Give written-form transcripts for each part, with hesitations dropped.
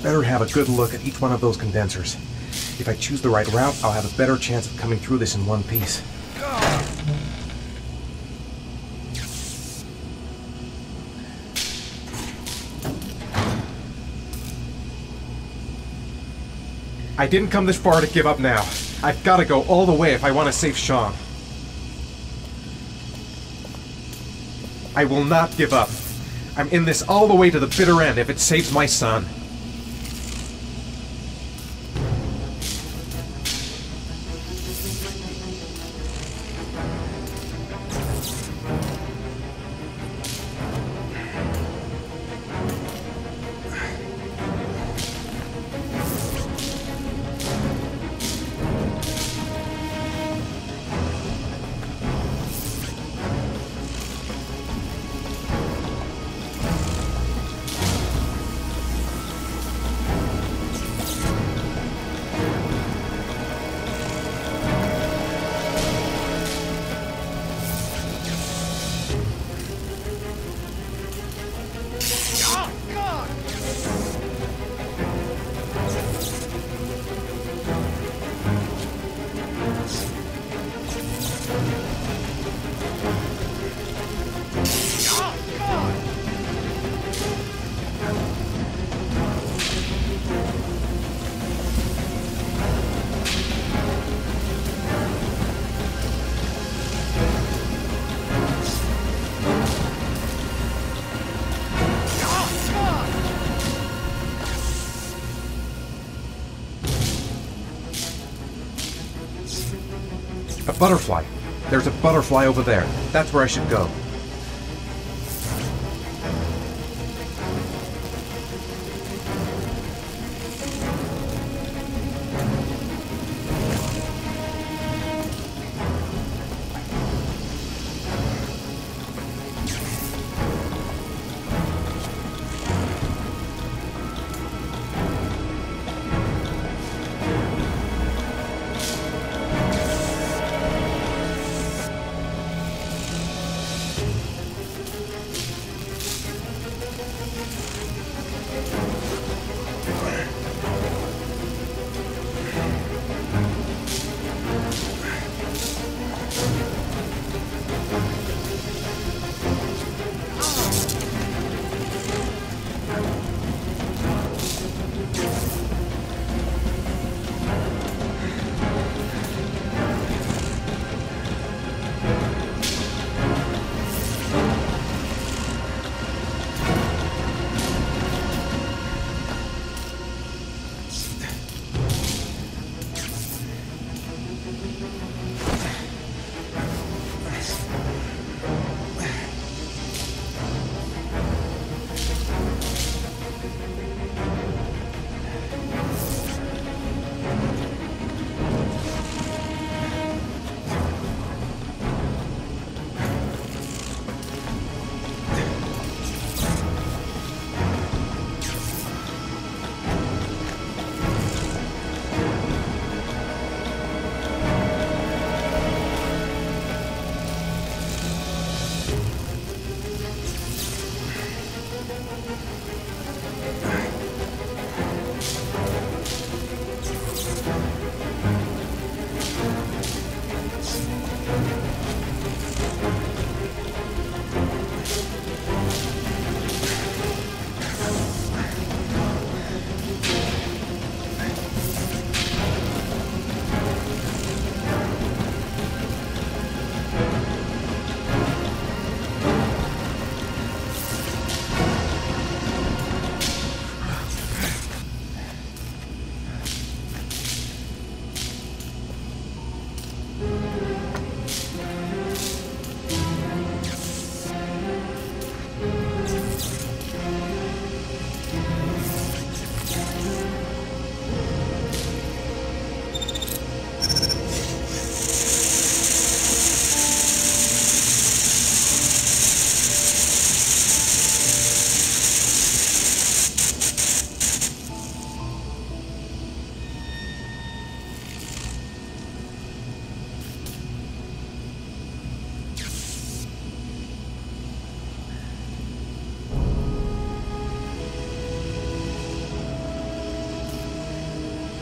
Better have a good look at each one of those condensers. If I choose the right route, I'll have a better chance of coming through this in one piece. I didn't come this far to give up now. I've got to go all the way if I want to save Sean. I will not give up. I'm in this all the way to the bitter end if it saves my son. A butterfly. There's a butterfly over there. That's where I should go.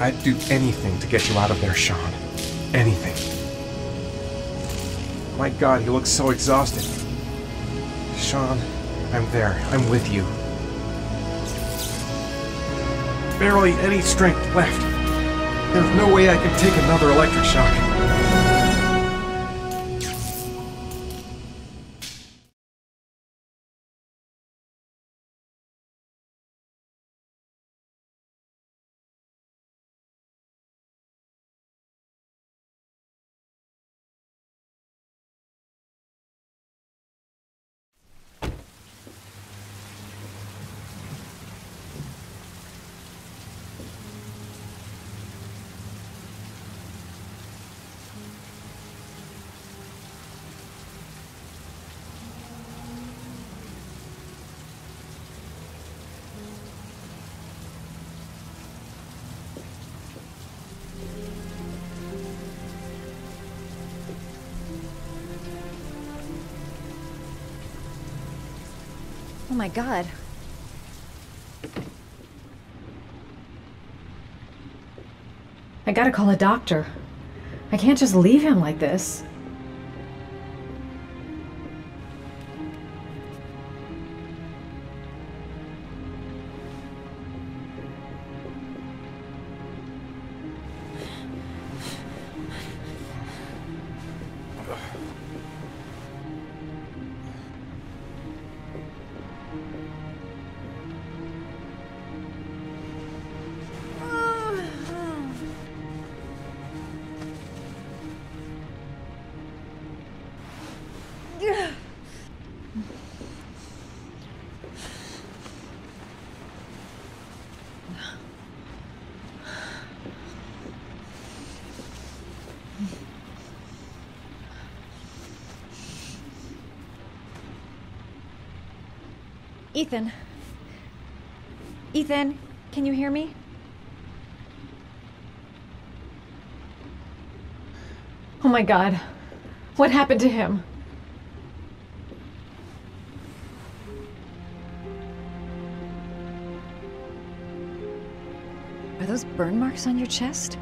I'd do anything to get you out of there, Sean. Anything. My God, he looks so exhausted. Sean, I'm there. I'm with you. Barely any strength left. There's no way I can take another electric shock. Oh my God. I gotta call a doctor. I can't just leave him like this. Ethan. Ethan, can you hear me? Oh my God. What happened to him? Are those burn marks on your chest?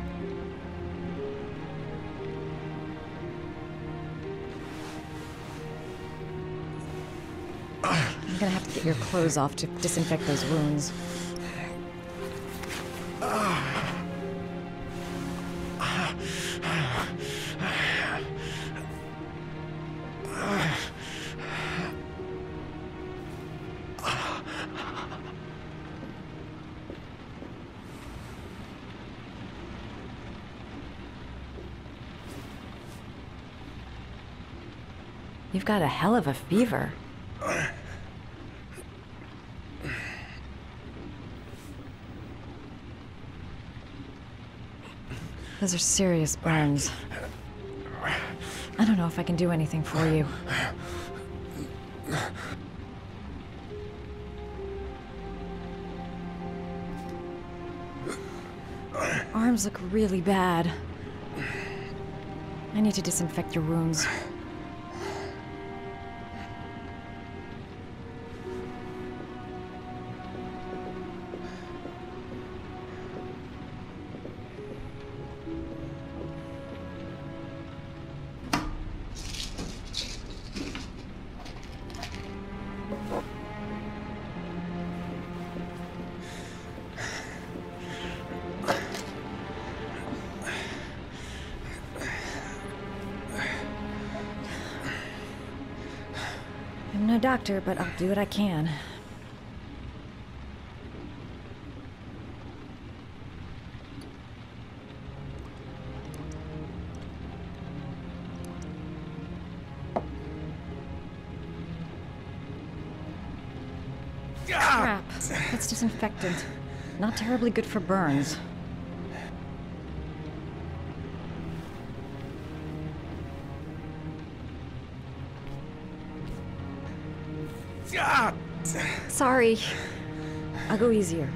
I'm gonna have to get your clothes off to disinfect those wounds. You've got a hell of a fever. Those are serious burns. I don't know if I can do anything for you. Arms look really bad. I need to disinfect your wounds. I'm no doctor, but I'll do what I can. Crap. That's disinfectant. Not terribly good for burns. Sorry. I'll go easier.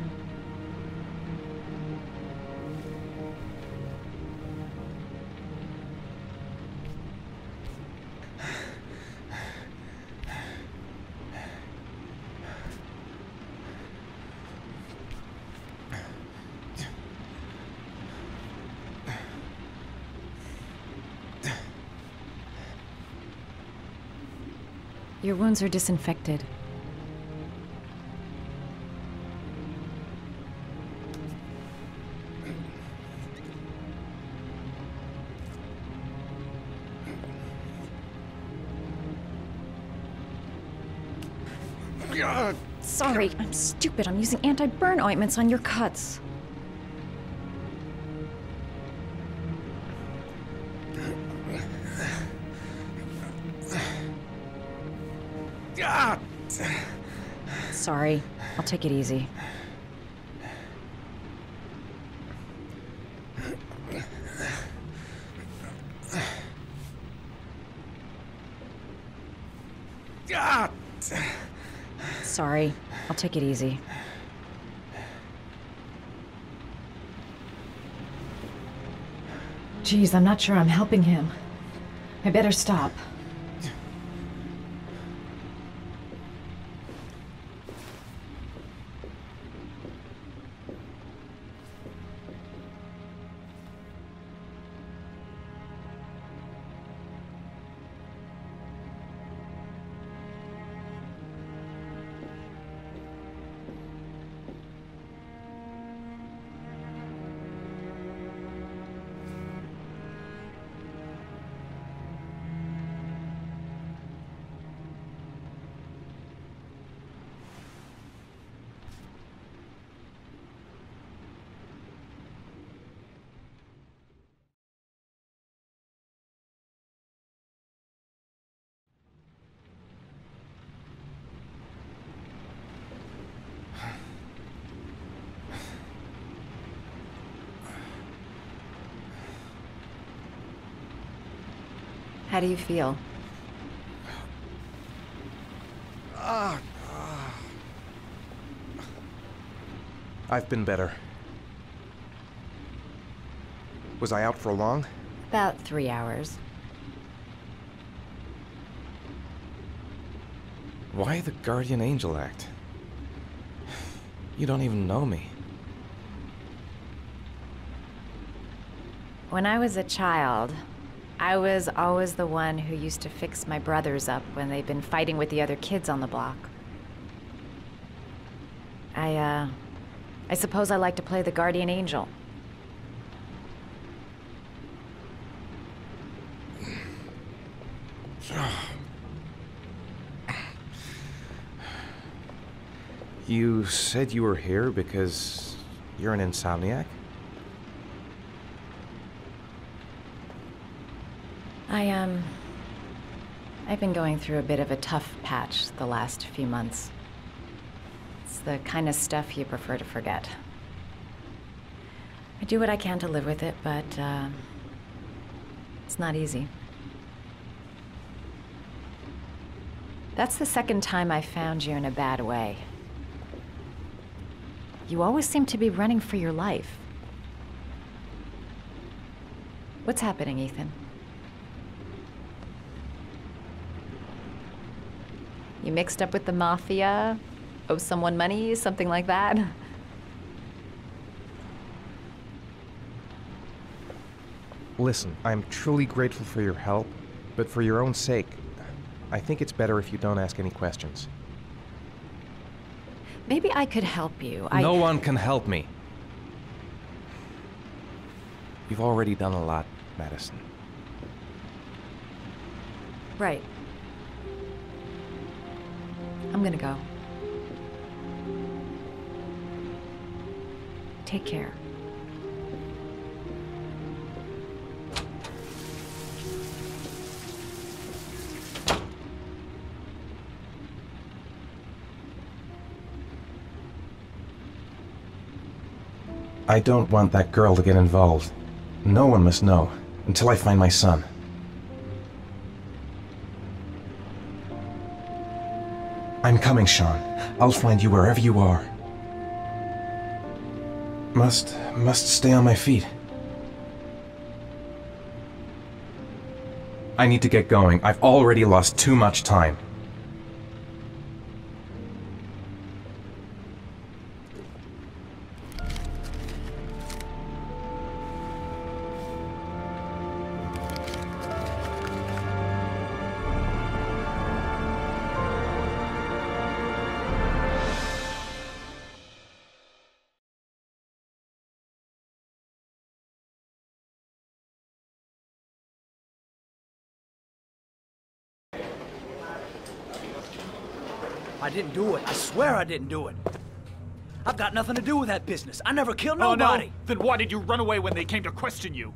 Your wounds are disinfected. Sorry, I'm stupid. I'm using anti-burn ointments on your cuts. Sorry, I'll take it easy. Sorry, I'll take it easy. Geez, I'm not sure I'm helping him. I better stop. How do you feel? I've been better. Was I out for long? About 3 hours. Why the Guardian Angel act? You don't even know me. When I was a child, I was always the one who used to fix my brothers up when they'd been fighting with the other kids on the block. I suppose I like to play the Guardian Angel. You said you were here because you're an insomniac? I've been going through a bit of a tough patch the last few months. It's the kind of stuff you prefer to forget. I do what I can to live with it, but, it's not easy. That's the second time I found you in a bad way. You always seem to be running for your life. What's happening, Ethan? You mixed up with the mafia? Owe someone money? Something like that? Listen, I'm truly grateful for your help, but for your own sake, I think it's better if you don't ask any questions. Maybe I could help you. No one can help me. You've already done a lot, Madison. Right. I'm gonna go. Take care. I don't want that girl to get involved. No one must know, until I find my son. I'm coming, Sean. I'll find you wherever you are. Must stay on my feet. I need to get going. I've already lost too much time. I didn't do it. I swear I didn't do it. I've got nothing to do with that business. I never killed nobody. Oh, no? Then why did you run away when they came to question you?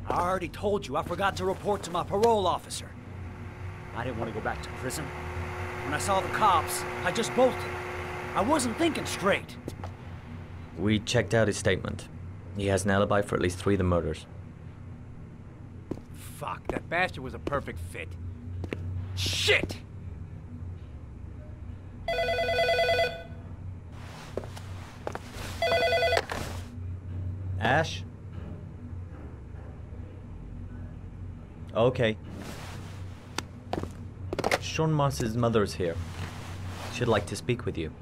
I already told you I forgot to report to my parole officer. I didn't want to go back to prison. When I saw the cops, I just bolted. I wasn't thinking straight. We checked out his statement. He has an alibi for at least 3 of the murders. Fuck, that bastard was a perfect fit. Shit! Ash? Okay. Sean Mars's mother is here. She'd like to speak with you.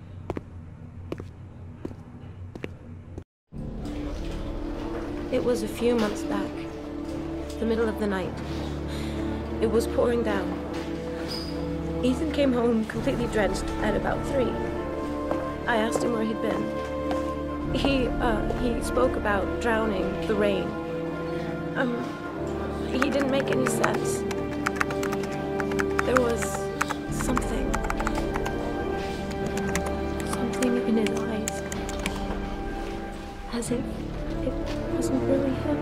It was a few months back, the middle of the night. It was pouring down. Ethan came home completely drenched at about 3. I asked him where he'd been. He spoke about drowning, the rain. He didn't make any sense. There was something in his eyes. As if it wasn't really him.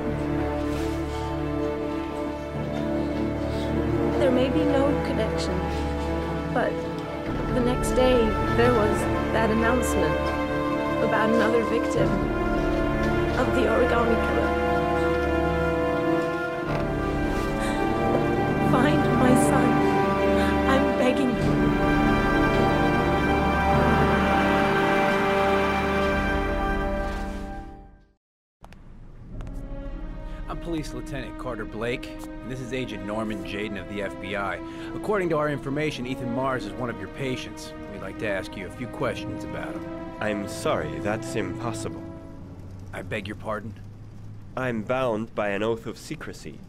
There may be no connection, but the next day there was that announcement about another victim of the origami killer. Find my son. I'm begging you. I'm Police Lieutenant Carter Blake, and this is Agent Norman Jaden of the FBI. According to our information, Ethan Mars is one of your patients. We'd like to ask you a few questions about him. I'm sorry, that's impossible. I beg your pardon? I'm bound by an oath of secrecy.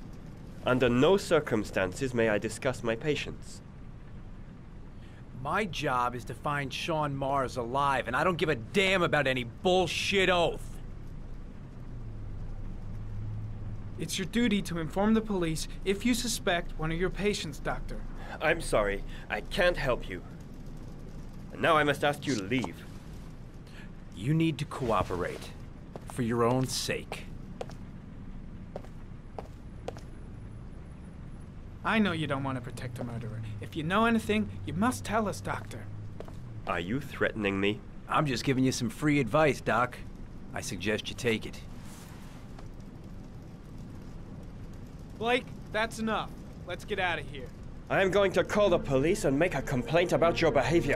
Under no circumstances may I discuss my patients. My job is to find Sean Mars alive, and I don't give a damn about any bullshit oath. It's your duty to inform the police if you suspect one of your patients, Doctor. I'm sorry, I can't help you. And now I must ask you to leave. You need to cooperate, for your own sake. I know you don't want to protect a murderer. If you know anything, you must tell us, Doctor. Are you threatening me? I'm just giving you some free advice, Doc. I suggest you take it. Blake, that's enough. Let's get out of here. I am going to call the police and make a complaint about your behavior.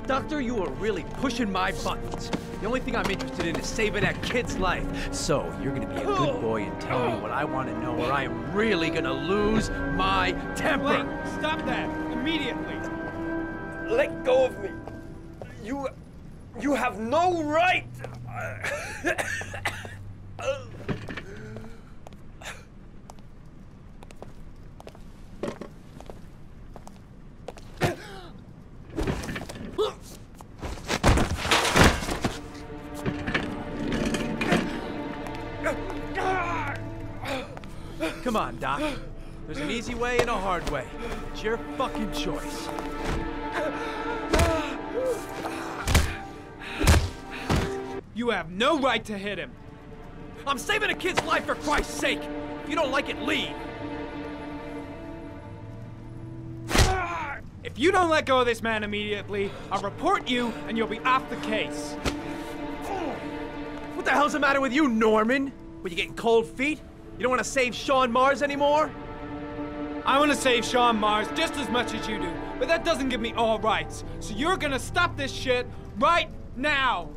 Doctor, you are really pushing my buttons. The only thing I'm interested in is saving that kid's life. So, you're gonna be a good boy and tell me what I want to know, or I am really gonna lose my temper. Blake, stop that! Immediately! Let go of me! You have no right! Come on, Doc. There's an easy way and a hard way. It's your fucking choice. You have no right to hit him! I'm saving a kid's life for Christ's sake! If you don't like it, leave! If you don't let go of this man immediately, I'll report you and you'll be off the case. What the hell's the matter with you, Norman? Were you getting cold feet? You don't want to save Sean Mars anymore? I want to save Sean Mars just as much as you do, but that doesn't give me all rights. So you're gonna stop this shit right now!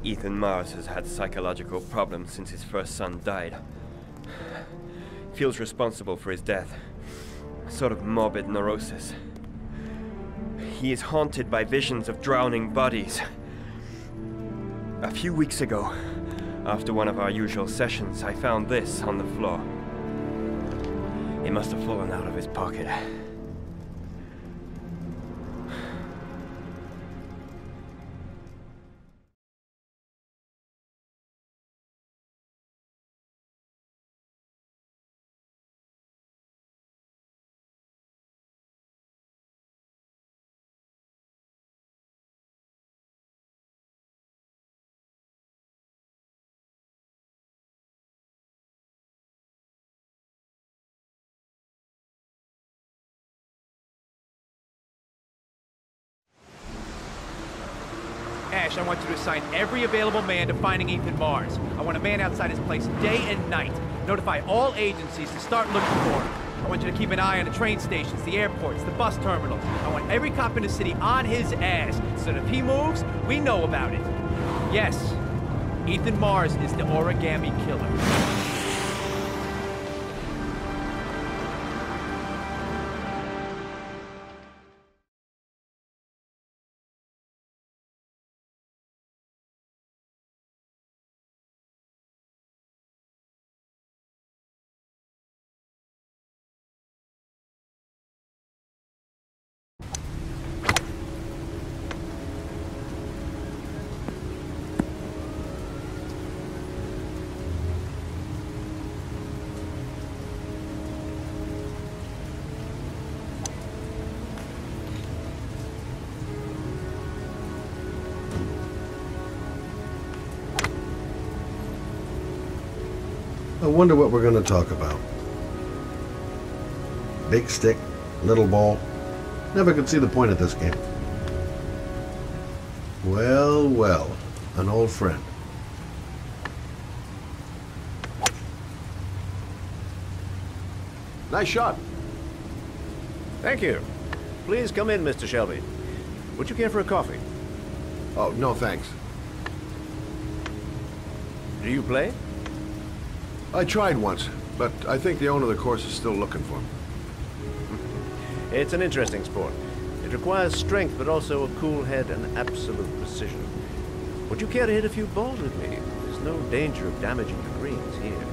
Ethan Mars has had psychological problems since his first son died. Feels responsible for his death. A sort of morbid neurosis. He is haunted by visions of drowning bodies. A few weeks ago, after one of our usual sessions, I found this on the floor. It must have fallen out of his pocket. Ash, I want you to assign every available man to finding Ethan Mars. I want a man outside his place day and night. Notify all agencies to start looking for him. I want you to keep an eye on the train stations, the airports, the bus terminals. I want every cop in the city on his ass, so that if he moves, we know about it. Yes, Ethan Mars is the Origami Killer. I wonder what we're going to talk about. Big stick, little ball. Never could see the point of this game. Well, well, an old friend. Nice shot. Thank you. Please come in, Mr. Shelby. Would you care for a coffee? Oh, no thanks. Do you play? I tried once, but I think the owner of the course is still looking for me. It's an interesting sport. It requires strength, but also a cool head and absolute precision. Would you care to hit a few balls with me? There's no danger of damaging the greens here.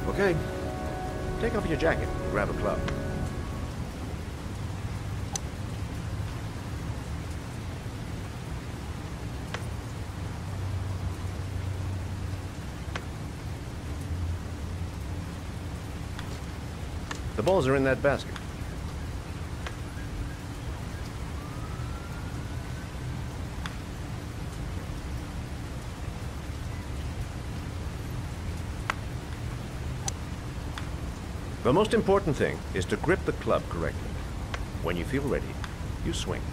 Okay. Take off your jacket and grab a club. The balls are in that basket. The most important thing is to grip the club correctly. When you feel ready, you swing.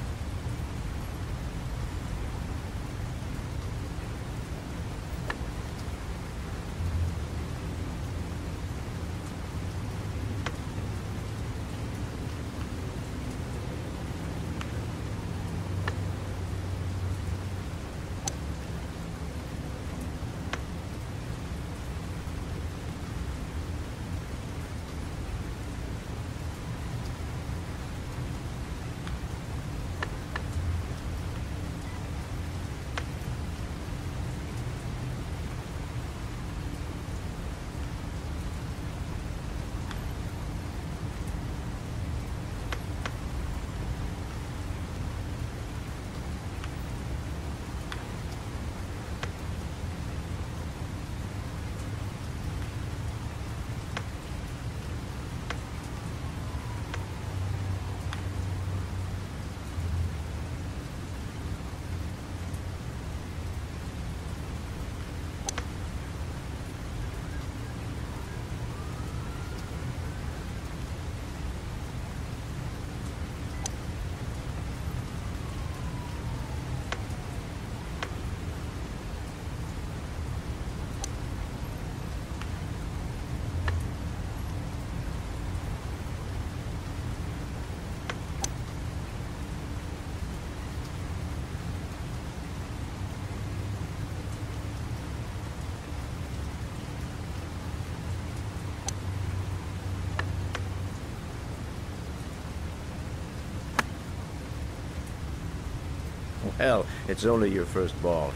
Well, it's only your first ball.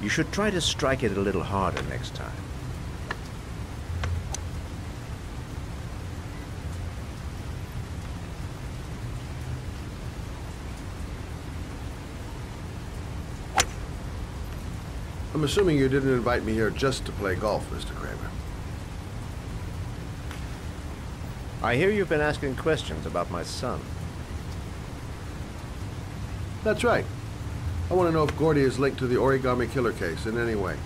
You should try to strike it a little harder next time. I'm assuming you didn't invite me here just to play golf, Mr. Kramer. I hear you've been asking questions about my son. That's right. I want to know if Gordy is linked to the Origami Killer case in any way.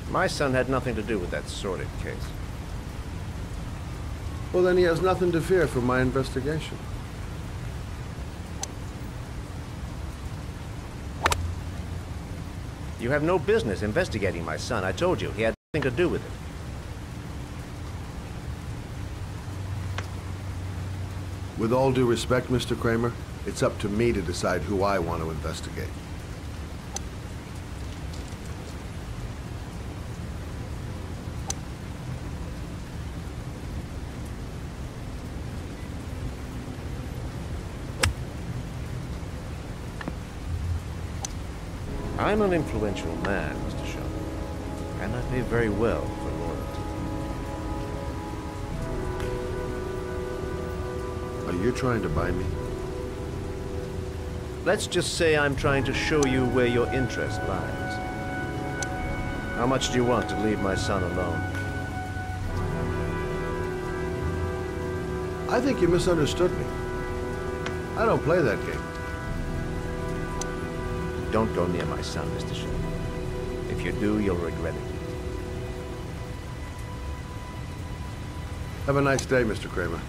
My son had nothing to do with that sordid case. Well, then he has nothing to fear from my investigation. You have no business investigating my son. I told you, he had nothing to do with it. With all due respect, Mr. Kramer, it's up to me to decide who I want to investigate. I'm an influential man, Mr. Shaw, and I pay very well for loyalty. Are you trying to buy me? Let's just say I'm trying to show you where your interest lies. How much do you want to leave my son alone? I think you misunderstood me. I don't play that game. Don't go near my son, Mr. Shaw. If you do, you'll regret it. Have a nice day, Mr. Kramer.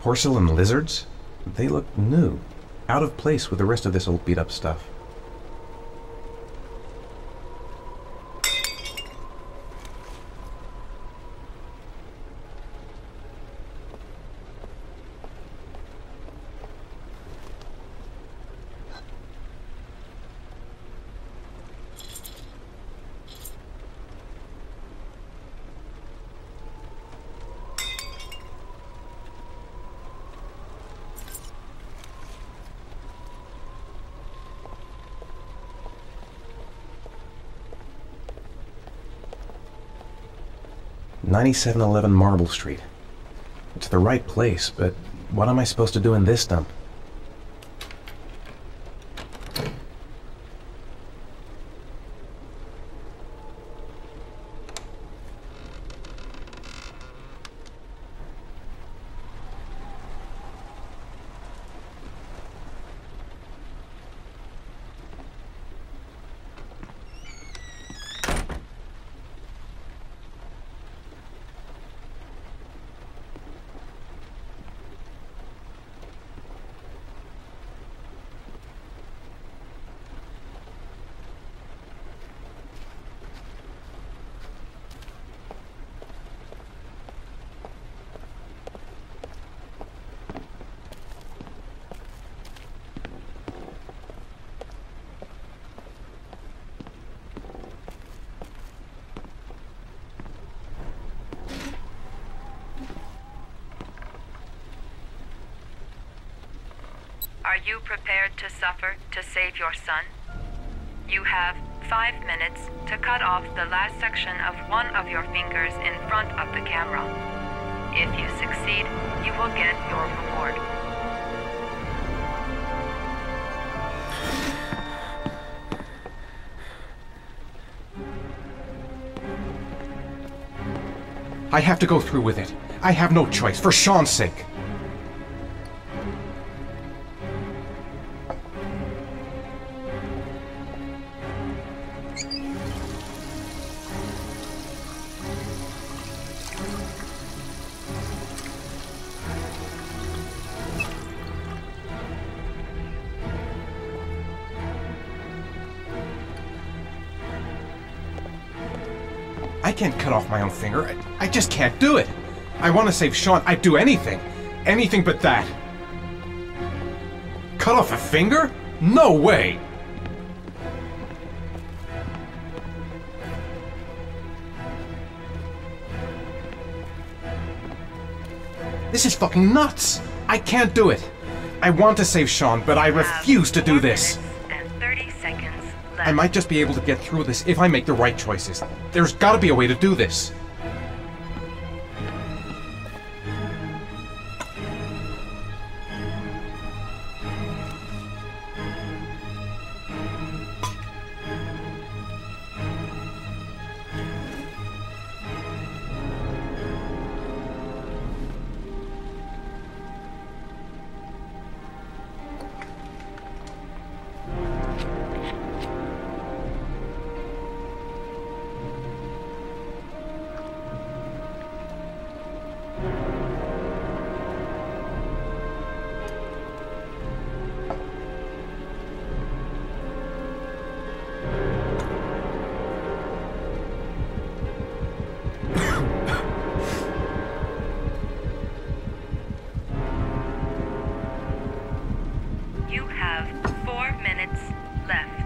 Porcelain lizards? They look new. Out of place with the rest of this old beat-up stuff. $9711 Marble Street. It's the right place, but what am I supposed to do in this dump? Are you prepared to suffer to save your son? You have 5 minutes to cut off the last section of one of your fingers in front of the camera. If you succeed, you will get your reward. I have to go through with it. I have no choice, for Sean's sake. I can't cut off my own finger. I just can't do it. I want to save Sean. I'd do anything. Anything but that. Cut off a finger? No way! This is fucking nuts! I can't do it. I want to save Sean, but I refuse to do this. 30 seconds left. I might just be able to get through this if I make the right choices. There's gotta be a way to do this. You have 4 minutes left.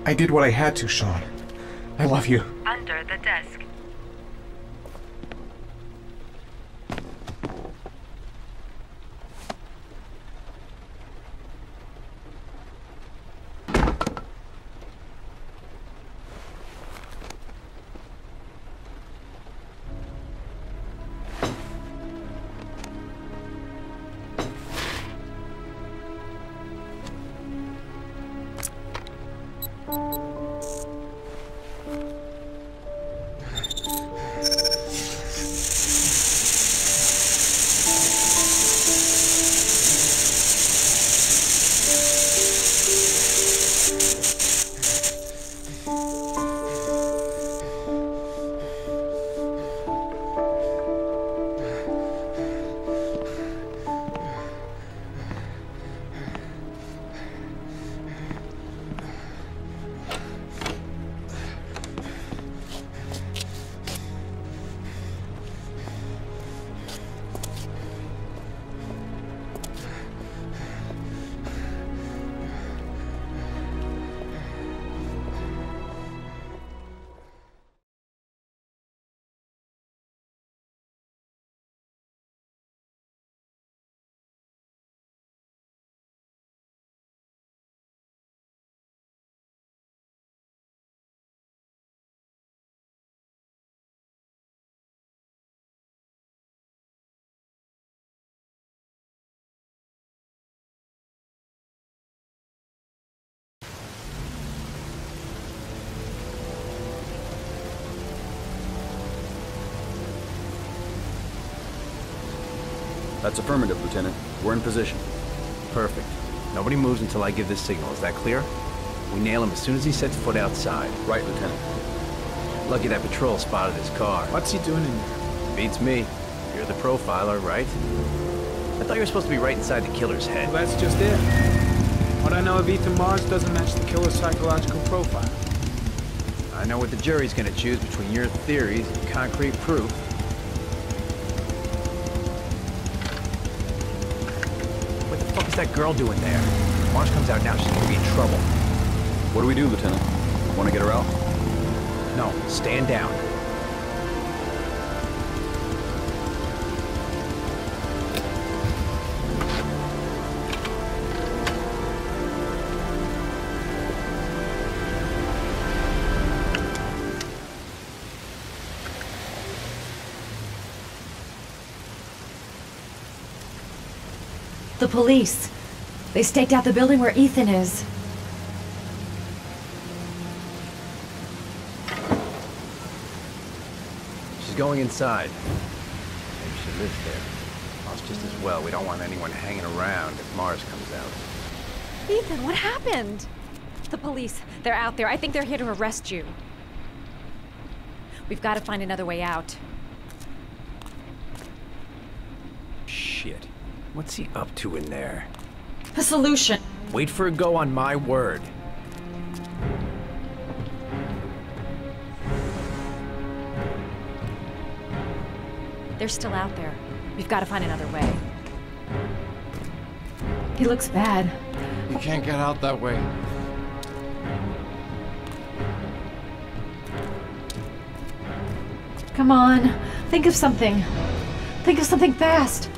I did what I had to, Sean. I love you. Under the desk. That's affirmative, Lieutenant. We're in position. Perfect. Nobody moves until I give the signal. Is that clear? We nail him as soon as he sets foot outside. Right, Lieutenant. Lucky that patrol spotted his car. What's he doing in there? Beats me. You're the profiler, right? I thought you were supposed to be right inside the killer's head. Well, that's just it. What I know of Ethan Mars doesn't match the killer's psychological profile. I know what the jury's gonna choose between your theories and concrete proof. What the fuck is that girl doing there? If Mars comes out now, she's gonna be in trouble. What do we do, Lieutenant? Want to get her out? No, stand down. The police. They staked out the building where Ethan is. She's going inside. Maybe she lives there. Well, it's just as well. We don't want anyone hanging around if Mars comes out. Ethan, what happened? The police. They're out there. I think they're here to arrest you. We've got to find another way out. Shit. What's he up to in there? A solution. Wait for a go on my word. They're still out there. We've got to find another way. He looks bad. You can't get out that way. Come on. Think of something. Think of something fast.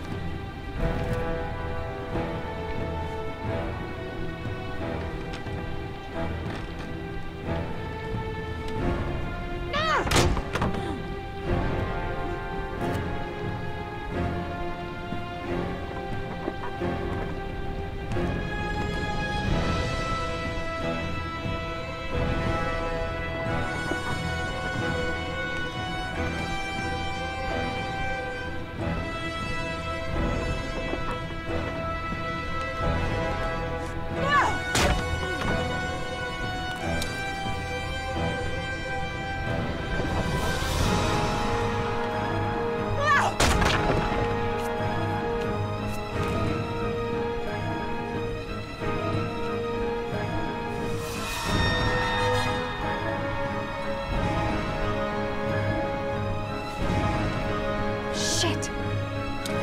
Shit!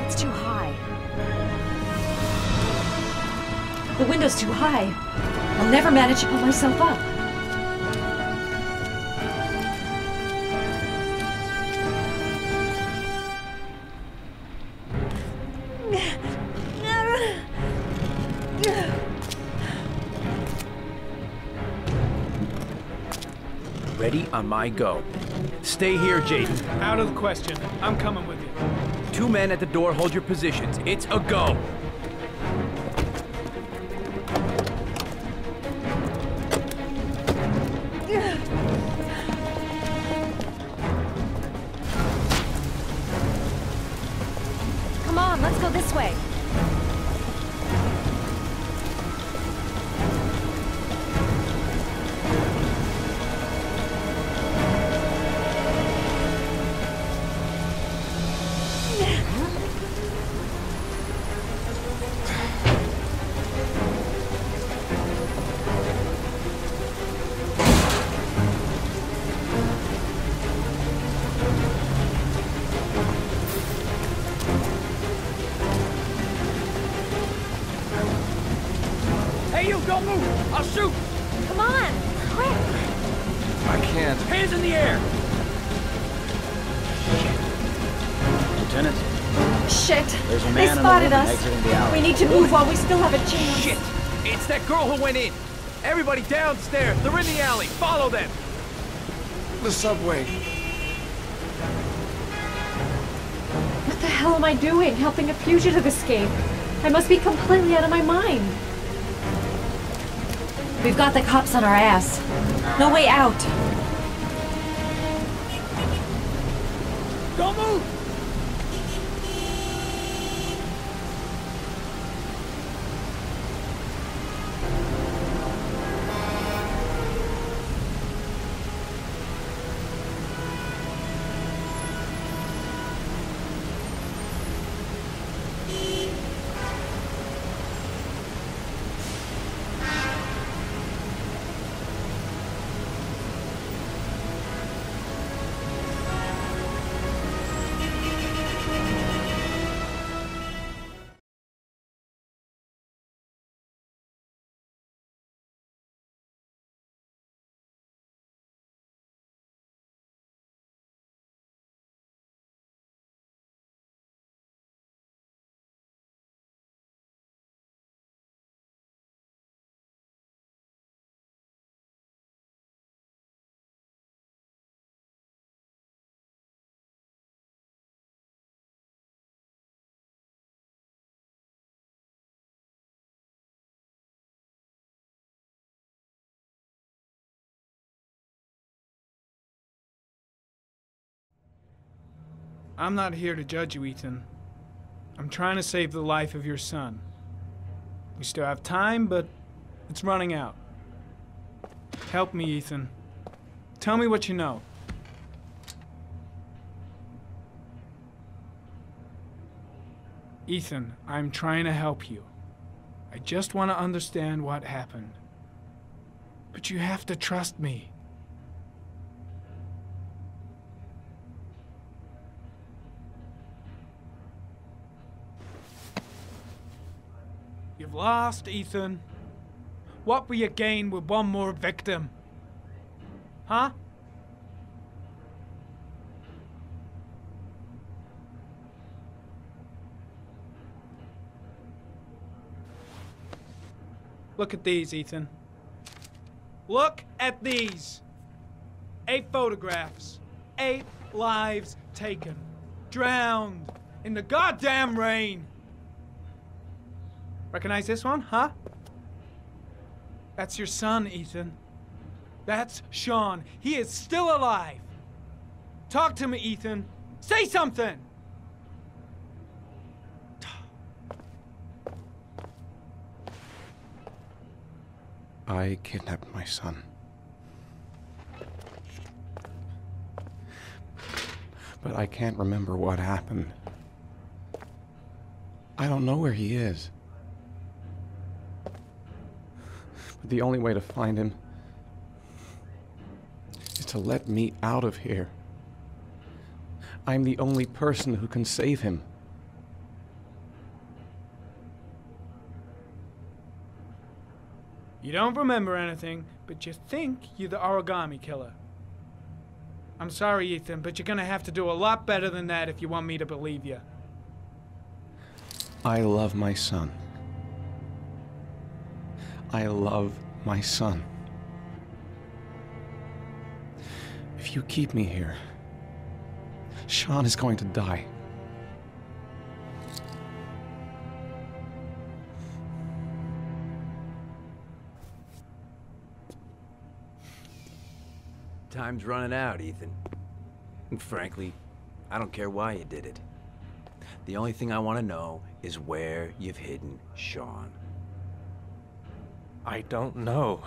It's too high. The window's too high. I'll never manage to pull myself up. Ready on my go. Stay here, Jaden. Out of the question. I'm coming with you. 2 men at the door, hold your positions. It's a go. Come on, let's go this way. Hey, you, don't move! I'll shoot! Come on, quick! I can't. Hands in the air! Lieutenant, Shit! there's a They man and a spotted woman us. exiting the alley. We need to move while we still have a chance. Shit! It's that girl who went in! Everybody downstairs! They're in the alley! Follow them! The subway. What the hell am I doing? Helping a fugitive escape? I must be completely out of my mind. We've got the cops on our ass. No way out. Don't move! I'm not here to judge you, Ethan. I'm trying to save the life of your son. We still have time, but it's running out. Help me, Ethan. Tell me what you know. Ethan, I'm trying to help you. I just want to understand what happened. But you have to trust me. You've lost, Ethan. What will you gain with one more victim? Huh? Look at these, Ethan. Look at these. 8 photographs. 8 lives taken. Drowned in the goddamn rain. Recognize this one, huh? That's your son, Ethan. That's Sean. He is still alive. Talk to me, Ethan. Say something! I kidnapped my son. But I can't remember what happened. I don't know where he is. But the only way to find him is to let me out of here. I'm the only person who can save him. You don't remember anything, but you think you're the origami killer. I'm sorry, Ethan, but you're gonna have to do a lot better than that if you want me to believe you. I love my son. I love my son. If you keep me here, Sean is going to die. Time's running out, Ethan. And frankly, I don't care why you did it. The only thing I want to know is where you've hidden Sean. I don't know.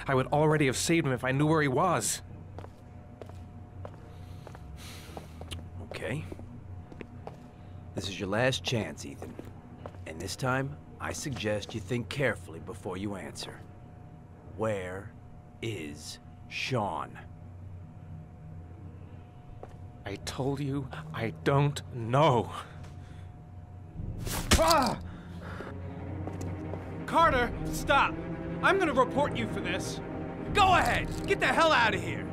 I would already have saved him if I knew where he was. Okay. This is your last chance, Ethan. And this time, I suggest you think carefully before you answer. Where is Sean? I told you, I don't know. Ah! Carter, stop! I'm gonna report you for this. Go ahead! Get the hell out of here!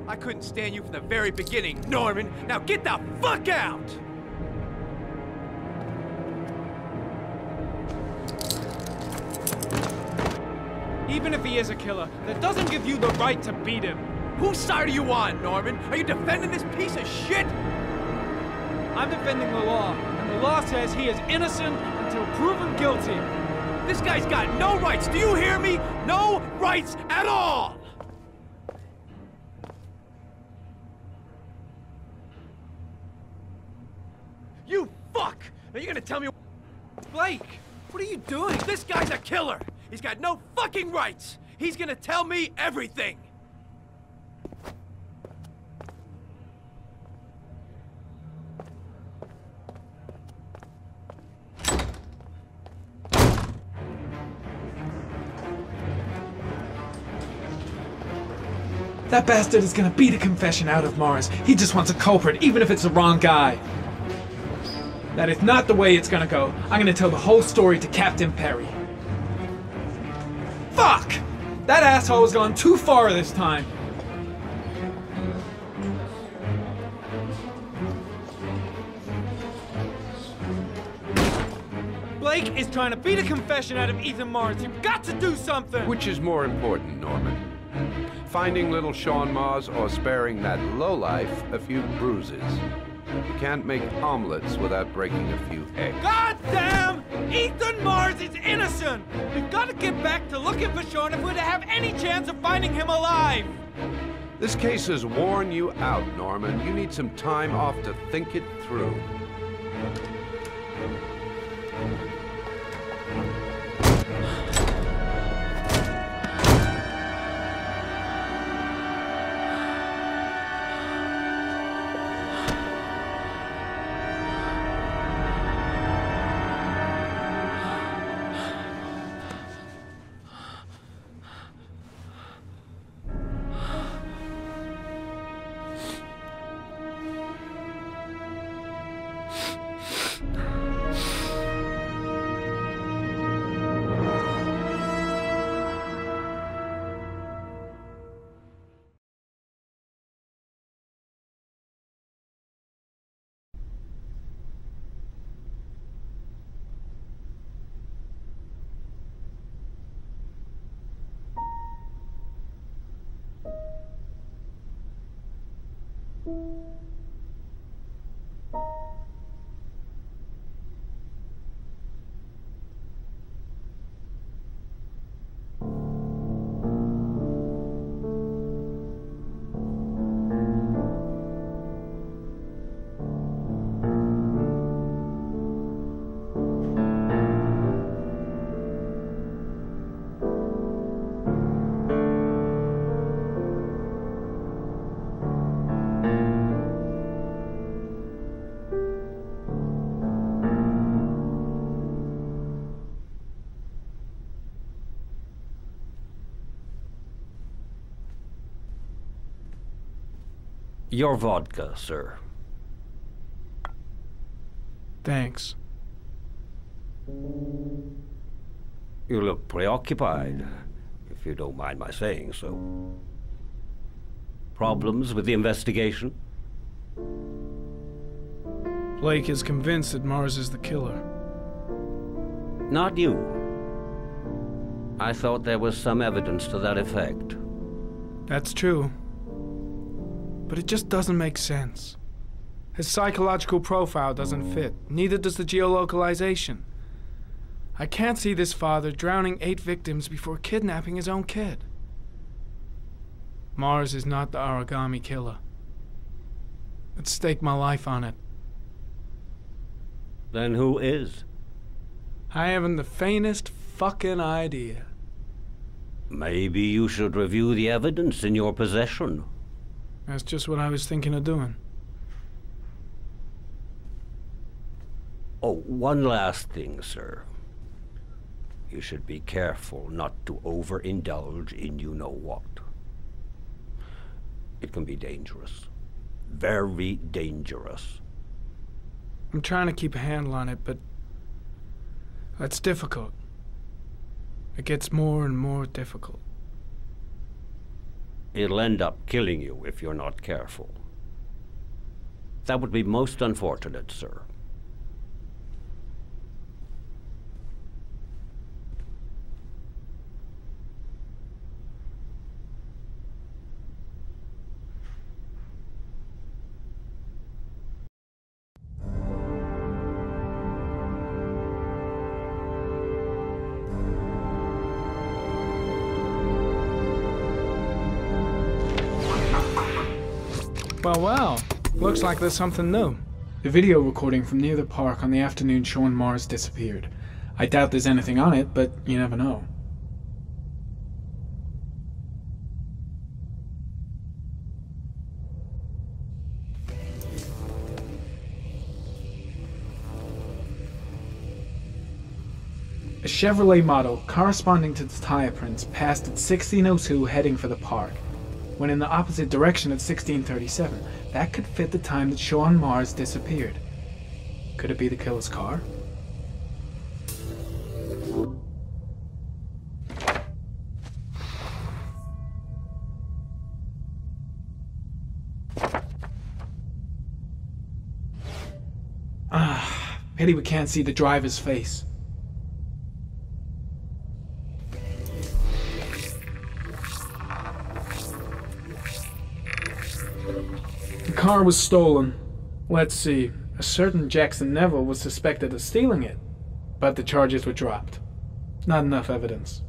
I couldn't stand you from the very beginning, Norman! Now get the fuck out! Even if he is a killer, that doesn't give you the right to beat him. Whose side are you on, Norman? Are you defending this piece of shit? I'm defending the law, and the law says he is innocent until proven guilty. This guy's got no rights, do you hear me? No rights at all! You fuck! Are you gonna tell me? Blake, what are you doing? This guy's a killer! He's got no fucking rights! He's gonna tell me everything! That bastard is gonna beat a confession out of Mars. He just wants a culprit, even if it's the wrong guy. That is not the way it's gonna go. I'm gonna tell the whole story to Captain Perry. Fuck! That asshole has gone too far this time. Blake is trying to beat a confession out of Ethan Mars. You've got to do something! Which is more important, Norman? Finding little Sean Mars or sparing that lowlife a few bruises? You can't make omelets without breaking a few eggs. God damn! Ethan Mars is innocent! We've got to get back to looking for Sean if we're to have any chance of finding him alive! This case has worn you out, Norman. You need some time off to think it through. Your vodka, sir. Thanks. You look preoccupied, if you don't mind my saying so. Problems with the investigation? Blake is convinced that Mars is the killer. Not you. I thought there was some evidence to that effect. That's true. But it just doesn't make sense. His psychological profile doesn't fit. Neither does the geolocalization. I can't see this father drowning 8 victims before kidnapping his own kid. Mars is not the Aragami killer. I'd stake my life on it. Then who is? I haven't the faintest fucking idea. Maybe you should review the evidence in your possession. That's just what I was thinking of doing. Oh, one last thing, sir. You should be careful not to overindulge in you-know-what. It can be dangerous. Very dangerous. I'm trying to keep a handle on it, but that's difficult. It gets more and more difficult. It'll end up killing you if you're not careful. That would be most unfortunate, sir. Well, looks like there's something new. The video recording from near the park on the afternoon Sean Mars disappeared. I doubt there's anything on it, but you never know. A Chevrolet model corresponding to the tire prints passed at 16:02 heading for the park. When in the opposite direction at 16:37. That could fit the time that Sean Mars disappeared. Could it be the killer's car? Pity we can't see the driver's face. The car was stolen. Let's see. A certain Jackson Neville was suspected of stealing it, but the charges were dropped. Not enough evidence.